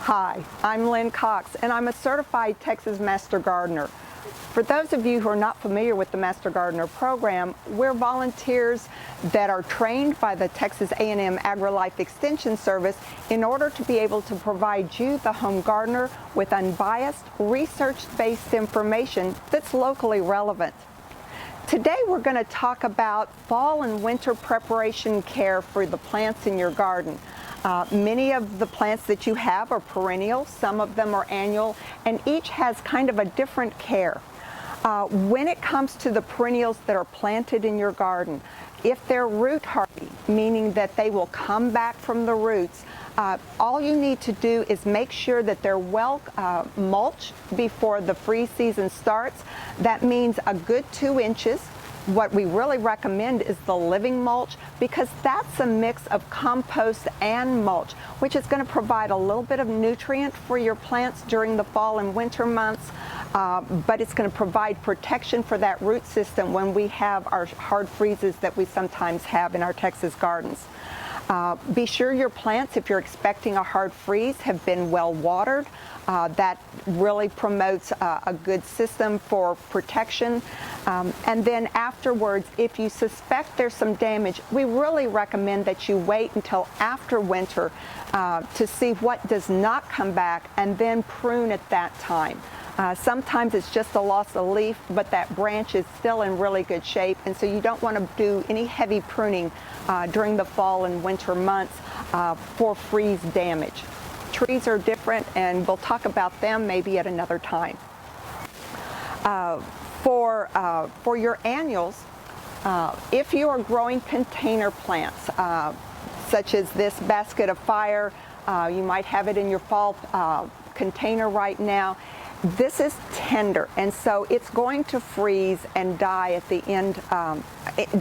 Hi, I'm Lynn Cox, and I'm a certified Texas Master Gardener. For those of you who are not familiar with the Master Gardener program, we're volunteers that are trained by the Texas A&M AgriLife Extension Service in order to be able to provide you, the home gardener, with unbiased, research-based information that's locally relevant. Today we're going to talk about fall and winter preparation care for the plants in your garden. Many of the plants that you have are perennial, some of them are annual, and each has kind of a different care. When it comes to the perennials that are planted in your garden, if they're root hardy, meaning that they will come back from the roots, all you need to do is make sure that they're well mulched before the freeze season starts. That means a good 2 inches. What we really recommend is the living mulch, because that's a mix of compost and mulch, which is going to provide a little bit of nutrient for your plants during the fall and winter months, but it's going to provide protection for that root system when we have our hard freezes that we sometimes have in our Texas gardens. Be sure your plants, if you're expecting a hard freeze, have been well watered. That really promotes a good system for protection. And then afterwards, if you suspect there's some damage, we really recommend that you wait until after winter to see what does not come back and then prune at that time. Sometimes it's just a loss of leaf, but that branch is still in really good shape, and so you don't want to do any heavy pruning during the fall and winter months for freeze damage. Trees are different, and we'll talk about them maybe at another time. For your annuals, if you are growing container plants, such as this basket of fire, you might have it in your fall container right now. This is tender, and so it's going to freeze and die at the end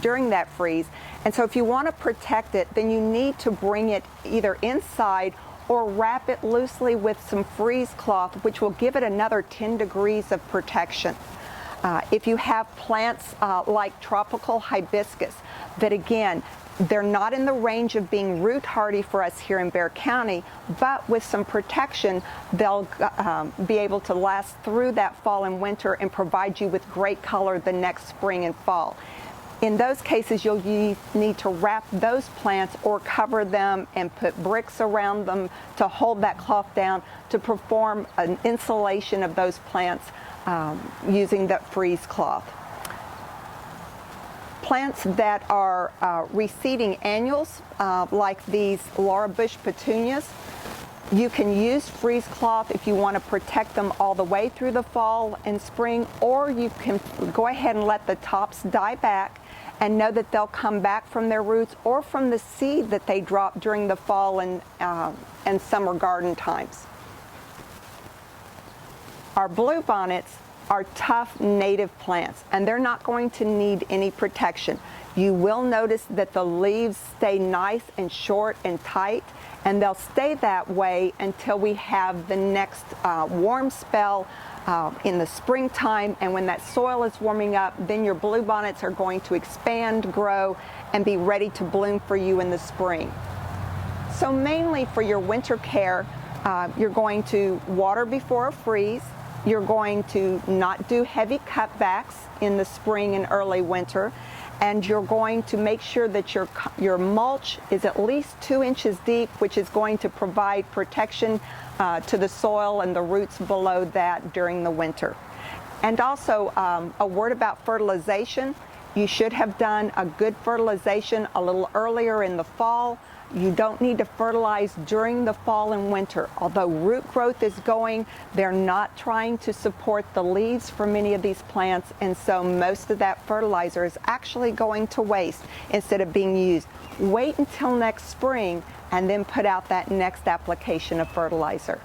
during that freeze. And so if you want to protect it, then you need to bring it either inside or wrap it loosely with some freeze cloth, which will give it another 10 degrees of protection. If you have plants like tropical hibiscus, that again, they're not in the range of being root hardy for us here in Bexar County, but with some protection, they'll be able to last through that fall and winter and provide you with great color the next spring and fall. In those cases, you'll need to wrap those plants or cover them and put bricks around them to hold that cloth down to perform an insulation of those plants using that freeze cloth. Plants that are reseeding annuals, like these Laura Bush petunias, you can use freeze cloth if you want to protect them all the way through the fall and spring, or you can go ahead and let the tops die back and know that they'll come back from their roots or from the seed that they drop during the fall and summer garden times. Our bluebonnets are tough native plants, and they're not going to need any protection. You will notice that the leaves stay nice and short and tight, and they'll stay that way until we have the next warm spell in the springtime. And when that soil is warming up, then your bluebonnets are going to expand, grow, and be ready to bloom for you in the spring. So mainly for your winter care, you're going to water before a freeze. You're going to not do heavy cutbacks in the spring and early winter, and you're going to make sure that your mulch is at least 2 inches deep, which is going to provide protection to the soil and the roots below that during the winter. And also a word about fertilization. You should have done a good fertilization a little earlier in the fall. You don't need to fertilize during the fall and winter. Although root growth is going, they're not trying to support the leaves for many of these plants, and so most of that fertilizer is actually going to waste instead of being used. Wait until next spring and then put out that next application of fertilizer.